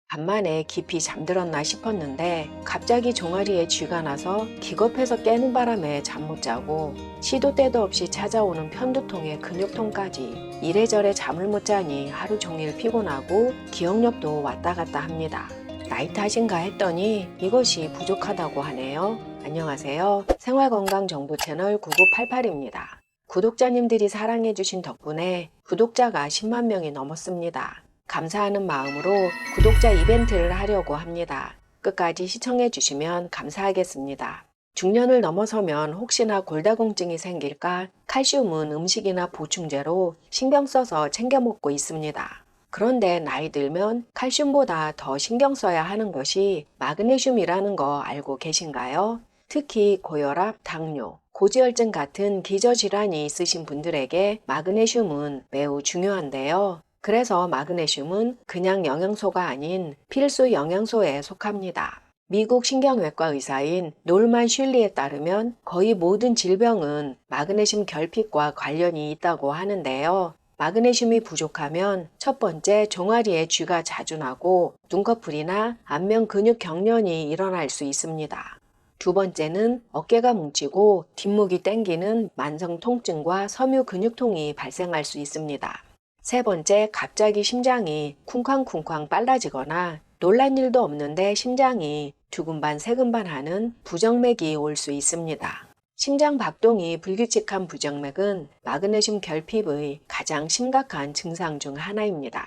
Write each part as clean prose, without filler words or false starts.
간만에 깊이 잠들었나 싶었는데 갑자기 종아리에 쥐가 나서 기겁해서 깨는 바람에 잠 못 자고 시도 때도 없이 찾아오는 편두통에 근육통까지 이래저래 잠을 못 자니 하루 종일 피곤하고 기억력도 왔다 갔다 합니다. 나이 탓인가 했더니 이것이 부족하다고 하네요. 안녕하세요. 생활건강정보 채널 9988입니다. 구독자님들이 사랑해주신 덕분에 구독자가 10만 명이 넘었습니다. 감사하는 마음으로 구독자 이벤트를 하려고 합니다. 끝까지 시청해 주시면 감사하겠습니다. 중년을 넘어서면 혹시나 골다공증이 생길까 칼슘은 음식이나 보충제로 신경 써서 챙겨 먹고 있습니다. 그런데 나이 들면 칼슘보다 더 신경 써야 하는 것이 마그네슘이라는 거 알고 계신가요? 특히 고혈압, 당뇨, 고지혈증 같은 기저질환이 있으신 분들에게 마그네슘은 매우 중요한데요. 그래서 마그네슘은 그냥 영양소가 아닌 필수 영양소에 속합니다. 미국 신경외과 의사인 놀만 슐리에 따르면 거의 모든 질병은 마그네슘 결핍과 관련이 있다고 하는데요. 마그네슘이 부족하면 첫 번째 종아리에 쥐가 자주 나고 눈꺼풀이나 안면 근육 경련이 일어날 수 있습니다. 두 번째는 어깨가 뭉치고 뒷목이 땡기는 만성 통증과 섬유 근육통이 발생할 수 있습니다. 세 번째, 갑자기 심장이 쿵쾅쿵쾅 빨라지거나 놀란 일도 없는데 심장이 두근반 세근반 하는 부정맥이 올 수 있습니다. 심장 박동이 불규칙한 부정맥은 마그네슘 결핍의 가장 심각한 증상 중 하나입니다.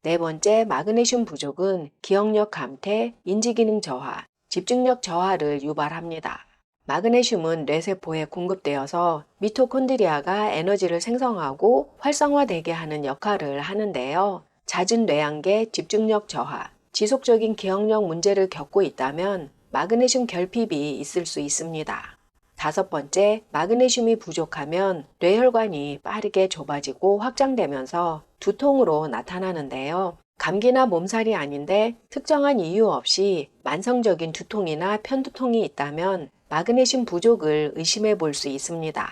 네 번째, 마그네슘 부족은 기억력 감퇴, 인지기능 저하, 집중력 저하를 유발합니다. 마그네슘은 뇌세포에 공급되어서 미토콘드리아가 에너지를 생성하고 활성화되게 하는 역할을 하는데요. 잦은 뇌한계, 집중력 저하, 지속적인 기억력 문제를 겪고 있다면 마그네슘 결핍이 있을 수 있습니다. 다섯 번째, 마그네슘이 부족하면 뇌혈관이 빠르게 좁아지고 확장되면서 두통으로 나타나는데요. 감기나 몸살이 아닌데 특정한 이유 없이 만성적인 두통이나 편두통이 있다면 마그네슘 부족을 의심해 볼 수 있습니다.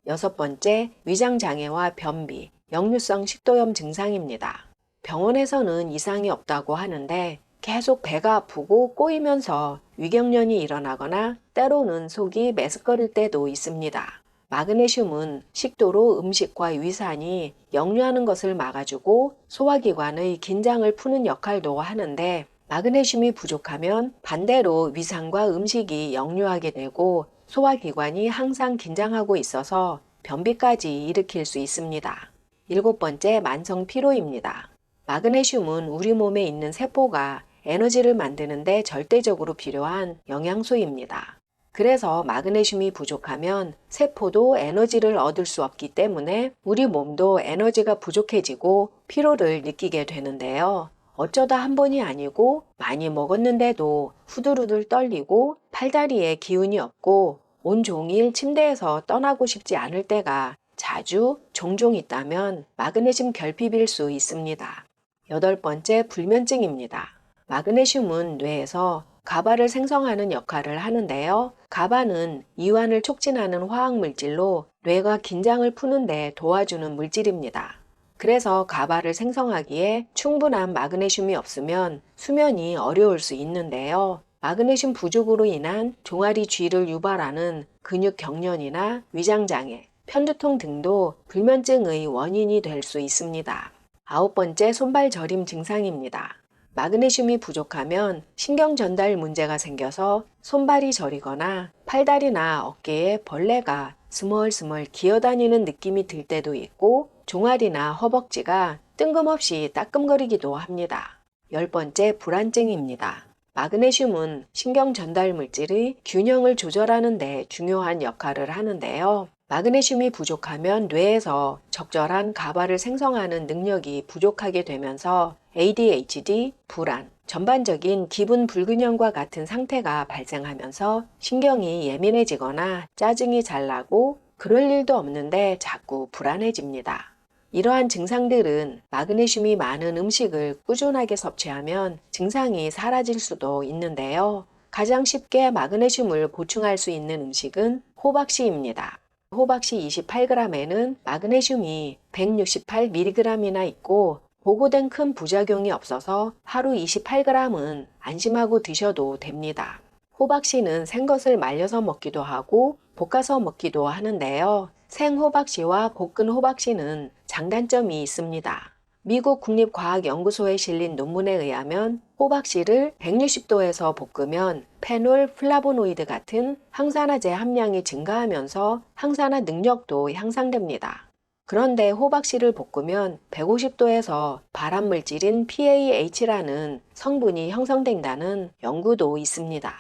여섯 번째, 위장장애와 변비, 역류성 식도염 증상입니다. 병원에서는 이상이 없다고 하는데 계속 배가 아프고 꼬이면서 위경련이 일어나거나 때로는 속이 메스꺼릴 때도 있습니다. 마그네슘은 식도로 음식과 위산이 역류하는 것을 막아주고 소화기관의 긴장을 푸는 역할도 하는데 마그네슘이 부족하면 반대로 위산과 음식이 역류하게 되고 소화기관이 항상 긴장하고 있어서 변비까지 일으킬 수 있습니다. 일곱 번째, 만성 피로입니다. 마그네슘은 우리 몸에 있는 세포가 에너지를 만드는데 절대적으로 필요한 영양소입니다. 그래서 마그네슘이 부족하면 세포도 에너지를 얻을 수 없기 때문에 우리 몸도 에너지가 부족해지고 피로를 느끼게 되는데요. 어쩌다 한 번이 아니고 많이 먹었는데도 후들후들 떨리고 팔다리에 기운이 없고 온종일 침대에서 떠나고 싶지 않을 때가 자주 종종 있다면 마그네슘 결핍일 수 있습니다. 여덟 번째, 불면증입니다. 마그네슘은 뇌에서 가바를 생성하는 역할을 하는데요. 가바는 이완을 촉진하는 화학물질로 뇌가 긴장을 푸는데 도와주는 물질입니다. 그래서 가바를 생성하기에 충분한 마그네슘이 없으면 수면이 어려울 수 있는데요. 마그네슘 부족으로 인한 종아리 쥐를 유발하는 근육 경련이나 위장장애, 편두통 등도 불면증의 원인이 될 수 있습니다. 아홉 번째, 손발 저림 증상입니다. 마그네슘이 부족하면 신경 전달 문제가 생겨서 손발이 저리거나 팔다리나 어깨에 벌레가 스멀스멀 기어다니는 느낌이 들 때도 있고 종아리나 허벅지가 뜬금없이 따끔거리기도 합니다. 열 번째, 불안증입니다. 마그네슘은 신경 전달 물질의 균형을 조절하는 데 중요한 역할을 하는데요. 마그네슘이 부족하면 뇌에서 적절한 가바를 생성하는 능력이 부족하게 되면서 ADHD, 불안, 전반적인 기분 불균형과 같은 상태가 발생하면서 신경이 예민해지거나 짜증이 잘 나고 그럴 일도 없는데 자꾸 불안해집니다. 이러한 증상들은 마그네슘이 많은 음식을 꾸준하게 섭취하면 증상이 사라질 수도 있는데요. 가장 쉽게 마그네슘을 보충할 수 있는 음식은 호박씨입니다. 호박씨 28g에는 마그네슘이 168mg이나 있고 보고된 큰 부작용이 없어서 하루 28g은 안심하고 드셔도 됩니다. 호박씨는 생것을 말려서 먹기도 하고 볶아서 먹기도 하는데요. 생호박씨와 볶은 호박씨는 장단점이 있습니다. 미국 국립과학연구소에 실린 논문에 의하면 호박씨를 160도에서 볶으면 페놀, 플라보노이드 같은 항산화제 함량이 증가하면서 항산화 능력도 향상됩니다. 그런데 호박씨를 볶으면 150도에서 발암물질인 PAH라는 성분이 형성된다는 연구도 있습니다.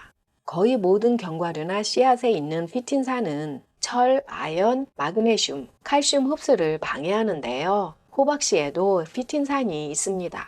거의 모든 견과류나 씨앗에 있는 피틴산은 철, 아연, 마그네슘, 칼슘 흡수를 방해하는데요. 호박씨에도 피틴산이 있습니다.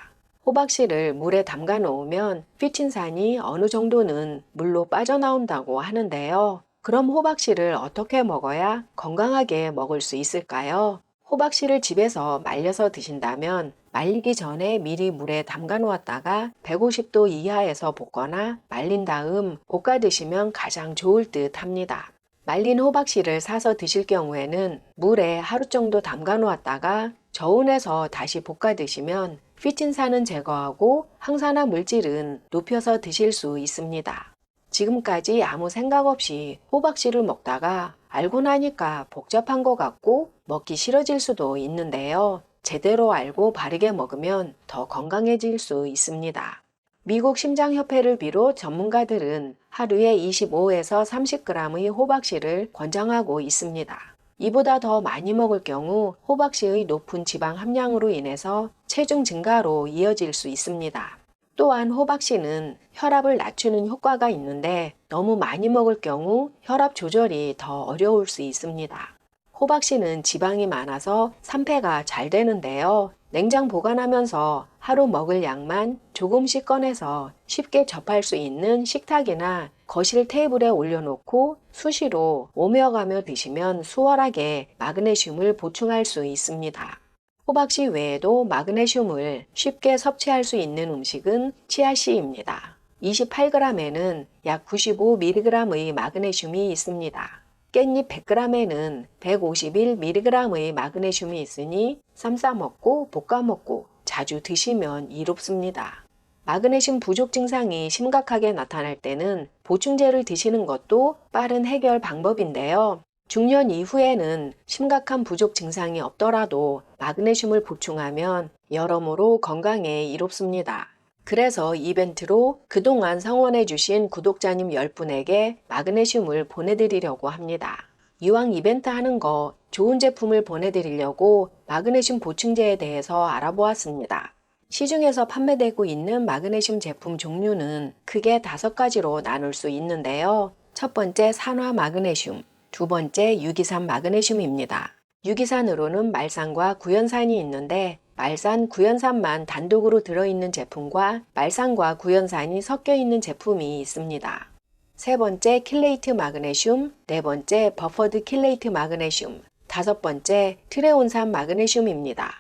호박씨를 물에 담가 놓으면 피틴산이 어느 정도는 물로 빠져나온다고 하는데요. 그럼 호박씨를 어떻게 먹어야 건강하게 먹을 수 있을까요? 호박씨를 집에서 말려서 드신다면 말리기 전에 미리 물에 담가 놓았다가 150도 이하에서 볶거나 말린 다음 볶아 드시면 가장 좋을 듯 합니다. 말린 호박씨를 사서 드실 경우에는 물에 하루 정도 담가 놓았다가 저온에서 다시 볶아 드시면 피틴산은 제거하고 항산화 물질은 높여서 드실 수 있습니다. 지금까지 아무 생각 없이 호박씨를 먹다가 알고 나니까 복잡한 것 같고 먹기 싫어질 수도 있는데요. 제대로 알고 바르게 먹으면 더 건강해질 수 있습니다. 미국 심장협회를 비롯 전문가들은 하루에 25에서 30g의 호박씨를 권장하고 있습니다. 이보다 더 많이 먹을 경우 호박씨의 높은 지방 함량으로 인해서 체중 증가로 이어질 수 있습니다. 또한 호박씨는 혈압을 낮추는 효과가 있는데 너무 많이 먹을 경우 혈압 조절이 더 어려울 수 있습니다. 호박씨는 지방이 많아서 산패가 잘 되는데요. 냉장 보관하면서 하루 먹을 양만 조금씩 꺼내서 쉽게 접할 수 있는 식탁이나 거실 테이블에 올려놓고 수시로 오며가며 드시면 수월하게 마그네슘을 보충할 수 있습니다. 호박씨 외에도 마그네슘을 쉽게 섭취할 수 있는 음식은 치아씨입니다. 28g에는 약 95mg의 마그네슘이 있습니다. 깻잎 100g에는 151mg의 마그네슘이 있으니 쌈 싸먹고 볶아먹고 자주 드시면 이롭습니다. 마그네슘 부족 증상이 심각하게 나타날 때는 보충제를 드시는 것도 빠른 해결 방법인데요. 중년 이후에는 심각한 부족 증상이 없더라도 마그네슘을 보충하면 여러모로 건강에 이롭습니다. 그래서 이벤트로 그동안 성원해 주신 구독자님 10분에게 마그네슘을 보내드리려고 합니다. 이왕 이벤트 하는 거 좋은 제품을 보내드리려고 마그네슘 보충제에 대해서 알아보았습니다. 시중에서 판매되고 있는 마그네슘 제품 종류는 크게 5가지로 나눌 수 있는데요. 첫 번째 산화 마그네슘, 두 번째 유기산 마그네슘입니다. 유기산으로는 말산과 구연산이 있는데 말산, 구연산만 단독으로 들어있는 제품과 말산과 구연산이 섞여 있는 제품이 있습니다. 세 번째 킬레이트 마그네슘, 네 번째 버퍼드 킬레이트 마그네슘, 다섯 번째 트레온산 마그네슘입니다.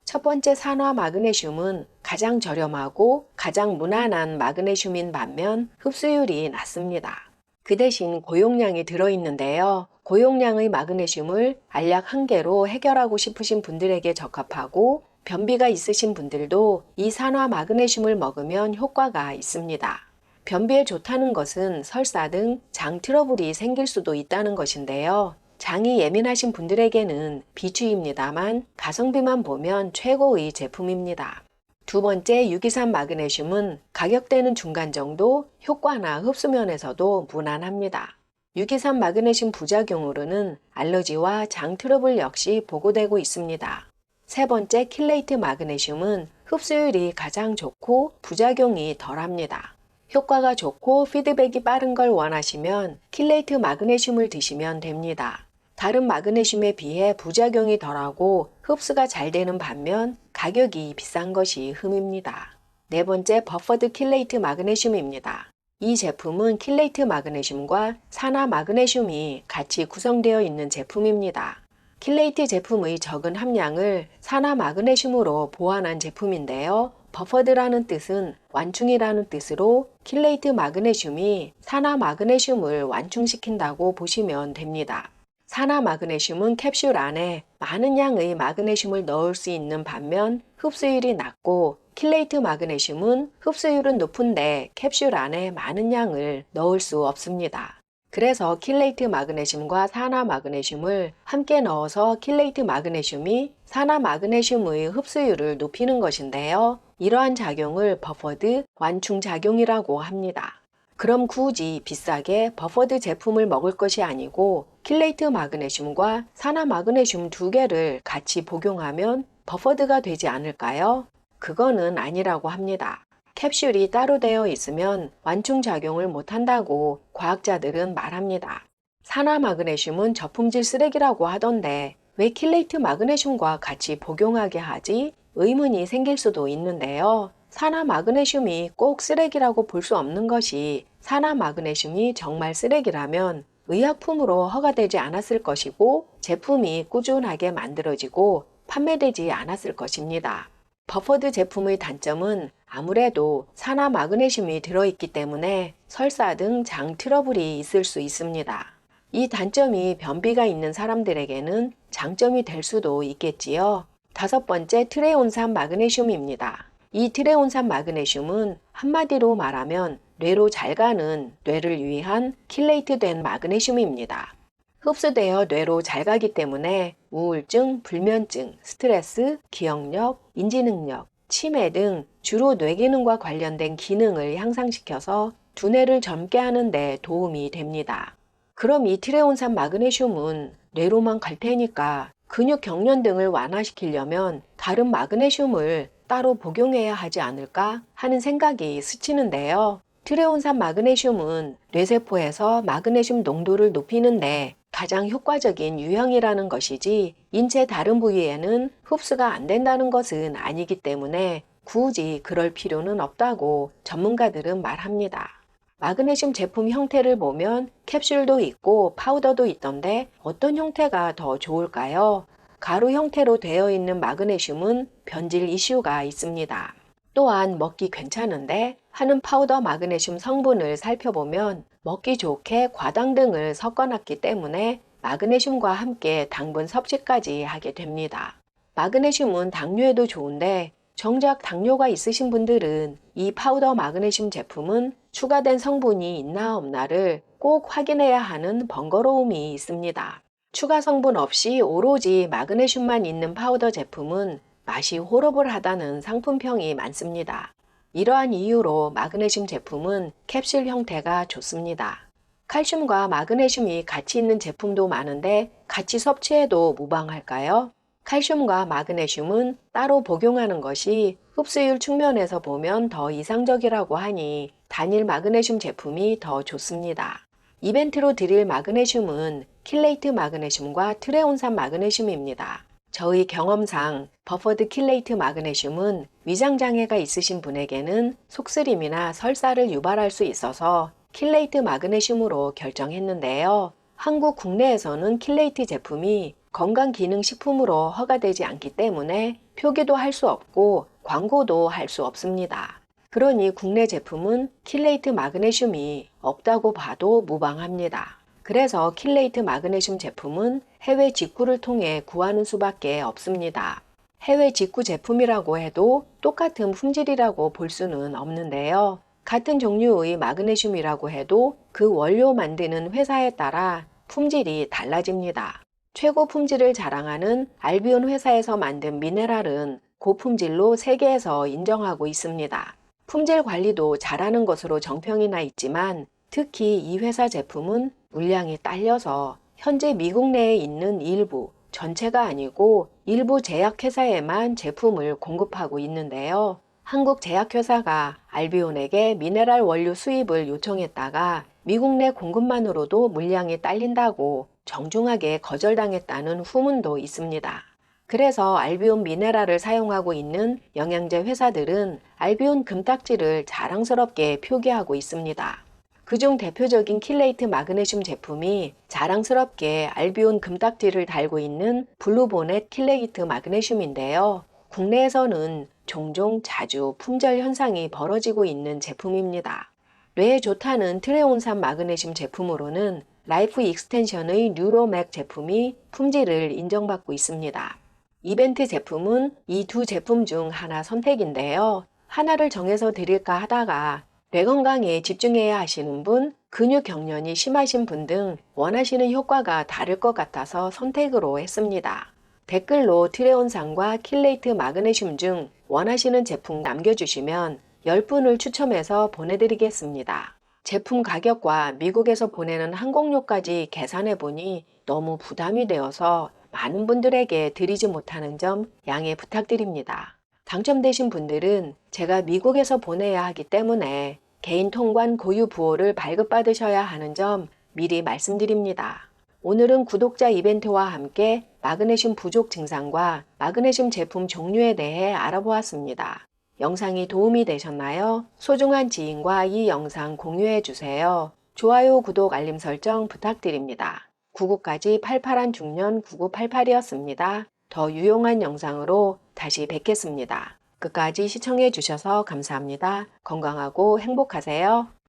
첫 번째 산화 마그네슘은 가장 저렴하고 가장 무난한 마그네슘인 반면 흡수율이 낮습니다. 그 대신 고용량이 들어있는데요. 고용량의 마그네슘을 알약 1개로 해결하고 싶으신 분들에게 적합하고 변비가 있으신 분들도 이 산화 마그네슘을 먹으면 효과가 있습니다. 변비에 좋다는 것은 설사 등 장 트러블이 생길 수도 있다는 것인데요. 장이 예민하신 분들에게는 비추입니다만 가성비만 보면 최고의 제품입니다. 두 번째 유기산 마그네슘은 가격대는 중간 정도, 효과나 흡수 면에서도 무난합니다. 유기산 마그네슘 부작용으로는 알러지와 장 트러블 역시 보고되고 있습니다. 세 번째 킬레이트 마그네슘은 흡수율이 가장 좋고 부작용이 덜합니다. 효과가 좋고 피드백이 빠른 걸 원하시면 킬레이트 마그네슘을 드시면 됩니다. 다른 마그네슘에 비해 부작용이 덜하고 흡수가 잘 되는 반면 가격이 비싼 것이 흠입니다. 네 번째 버퍼드 킬레이트 마그네슘입니다. 이 제품은 킬레이트 마그네슘과 산화 마그네슘이 같이 구성되어 있는 제품입니다. 킬레이트 제품의 적은 함량을 산화 마그네슘으로 보완한 제품인데요. 버퍼드라는 뜻은 완충이라는 뜻으로 킬레이트 마그네슘이 산화 마그네슘을 완충시킨다고 보시면 됩니다. 산화 마그네슘은 캡슐 안에 많은 양의 마그네슘을 넣을 수 있는 반면 흡수율이 낮고, 킬레이트 마그네슘은 흡수율은 높은데 캡슐 안에 많은 양을 넣을 수 없습니다. 그래서 킬레이트 마그네슘과 산화 마그네슘을 함께 넣어서 킬레이트 마그네슘이 산화 마그네슘의 흡수율을 높이는 것인데요. 이러한 작용을 버퍼드 완충 작용이라고 합니다. 그럼 굳이 비싸게 버퍼드 제품을 먹을 것이 아니고 킬레이트 마그네슘과 산화 마그네슘 두 개를 같이 복용하면 버퍼드가 되지 않을까요? 그거는 아니라고 합니다. 캡슐이 따로 되어 있으면 완충작용을 못한다고 과학자들은 말합니다. 산화 마그네슘은 저품질 쓰레기라고 하던데 왜 킬레이트 마그네슘과 같이 복용하게 하지? 의문이 생길 수도 있는데요. 산화 마그네슘이 꼭 쓰레기라고 볼 수 없는 것이, 산화 마그네슘이 정말 쓰레기라면 의약품으로 허가되지 않았을 것이고 제품이 꾸준하게 만들어지고 판매되지 않았을 것입니다. 버퍼드 제품의 단점은 아무래도 산화 마그네슘이 들어있기 때문에 설사 등 장 트러블이 있을 수 있습니다. 이 단점이 변비가 있는 사람들에게는 장점이 될 수도 있겠지요. 다섯 번째, 트레온산 마그네슘입니다. 이 트레온산 마그네슘은 한마디로 말하면 뇌로 잘 가는 뇌를 위한 킬레이트된 마그네슘입니다. 흡수되어 뇌로 잘 가기 때문에 우울증, 불면증, 스트레스, 기억력, 인지능력, 치매 등 주로 뇌기능과 관련된 기능을 향상시켜서 두뇌를 젊게 하는 데 도움이 됩니다. 그럼 이 트레온산 마그네슘은 뇌로만 갈 테니까 근육 경련 등을 완화시키려면 다른 마그네슘을 따로 복용해야 하지 않을까 하는 생각이 스치는데요. 트레온산 마그네슘은 뇌세포에서 마그네슘 농도를 높이는데 가장 효과적인 유형이라는 것이지, 인체 다른 부위에는 흡수가 안 된다는 것은 아니기 때문에 굳이 그럴 필요는 없다고 전문가들은 말합니다. 마그네슘 제품 형태를 보면 캡슐도 있고 파우더도 있던데 어떤 형태가 더 좋을까요? 가루 형태로 되어 있는 마그네슘은 변질 이슈가 있습니다. 또한 먹기 괜찮은데 하는 파우더 마그네슘 성분을 살펴보면 먹기 좋게 과당 등을 섞어놨기 때문에 마그네슘과 함께 당분 섭취까지 하게 됩니다. 마그네슘은 당뇨에도 좋은데 정작 당뇨가 있으신 분들은 이 파우더 마그네슘 제품은 추가된 성분이 있나 없나를 꼭 확인해야 하는 번거로움이 있습니다. 추가 성분 없이 오로지 마그네슘만 있는 파우더 제품은 맛이 호러블하다는 상품평이 많습니다. 이러한 이유로 마그네슘 제품은 캡슐 형태가 좋습니다. 칼슘과 마그네슘이 같이 있는 제품도 많은데 같이 섭취해도 무방할까요? 칼슘과 마그네슘은 따로 복용하는 것이 흡수율 측면에서 보면 더 이상적이라고 하니 단일 마그네슘 제품이 더 좋습니다. 이벤트로 드릴 마그네슘은 킬레이트 마그네슘과 트레온산 마그네슘입니다. 저희 경험상 버퍼드 킬레이트 마그네슘은 위장장애가 있으신 분에게는 속쓰림이나 설사를 유발할 수 있어서 킬레이트 마그네슘으로 결정했는데요. 한국 국내에서는 킬레이트 제품이 건강기능식품으로 허가되지 않기 때문에 표기도 할 수 없고 광고도 할 수 없습니다. 그러니 국내 제품은 킬레이트 마그네슘이 없다고 봐도 무방합니다. 그래서 킬레이트 마그네슘 제품은 해외 직구를 통해 구하는 수밖에 없습니다. 해외 직구 제품이라고 해도 똑같은 품질이라고 볼 수는 없는데요. 같은 종류의 마그네슘이라고 해도 그 원료 만드는 회사에 따라 품질이 달라집니다. 최고 품질을 자랑하는 알비온 회사에서 만든 미네랄은 고품질로 세계에서 인정하고 있습니다. 품질 관리도 잘하는 것으로 정평이 나 있지만 특히 이 회사 제품은 물량이 딸려서 현재 미국 내에 있는 일부, 전체가 아니고 일부 제약회사에만 제품을 공급하고 있는데요. 한국 제약회사가 알비온에게 미네랄 원료 수입을 요청했다가 미국 내 공급만으로도 물량이 딸린다고 정중하게 거절당했다는 후문도 있습니다. 그래서 알비온 미네랄을 사용하고 있는 영양제 회사들은 알비온 금딱지를 자랑스럽게 표기하고 있습니다. 그중 대표적인 킬레이트 마그네슘 제품이 자랑스럽게 알비온 금딱지를 달고 있는 블루보넷 킬레이트 마그네슘인데요. 국내에서는 종종 자주 품절 현상이 벌어지고 있는 제품입니다. 뇌에 좋다는 트레온산 마그네슘 제품으로는 라이프 익스텐션의 뉴로맥 제품이 품질을 인정받고 있습니다. 이벤트 제품은 이 두 제품 중 하나 선택인데요. 하나를 정해서 드릴까 하다가 뇌 건강에 집중해야 하시는 분, 근육 경련이 심하신 분 등 원하시는 효과가 다를 것 같아서 선택으로 했습니다. 댓글로 트레온산과 킬레이트 마그네슘 중 원하시는 제품 남겨주시면 10분을 추첨해서 보내드리겠습니다. 제품 가격과 미국에서 보내는 항공료까지 계산해 보니 너무 부담이 되어서 많은 분들에게 드리지 못하는 점 양해 부탁드립니다. 당첨되신 분들은 제가 미국에서 보내야 하기 때문에 개인 통관 고유 부호를 발급받으셔야 하는 점 미리 말씀드립니다. 오늘은 구독자 이벤트와 함께 마그네슘 부족 증상과 마그네슘 제품 종류에 대해 알아보았습니다. 영상이 도움이 되셨나요? 소중한 지인과 이 영상 공유해 주세요. 좋아요, 구독, 알림 설정 부탁드립니다. 99까지 88한 중년 9988이었습니다. 더 유용한 영상으로 다시 뵙겠습니다. 끝까지 시청해 주셔서 감사합니다. 건강하고 행복하세요.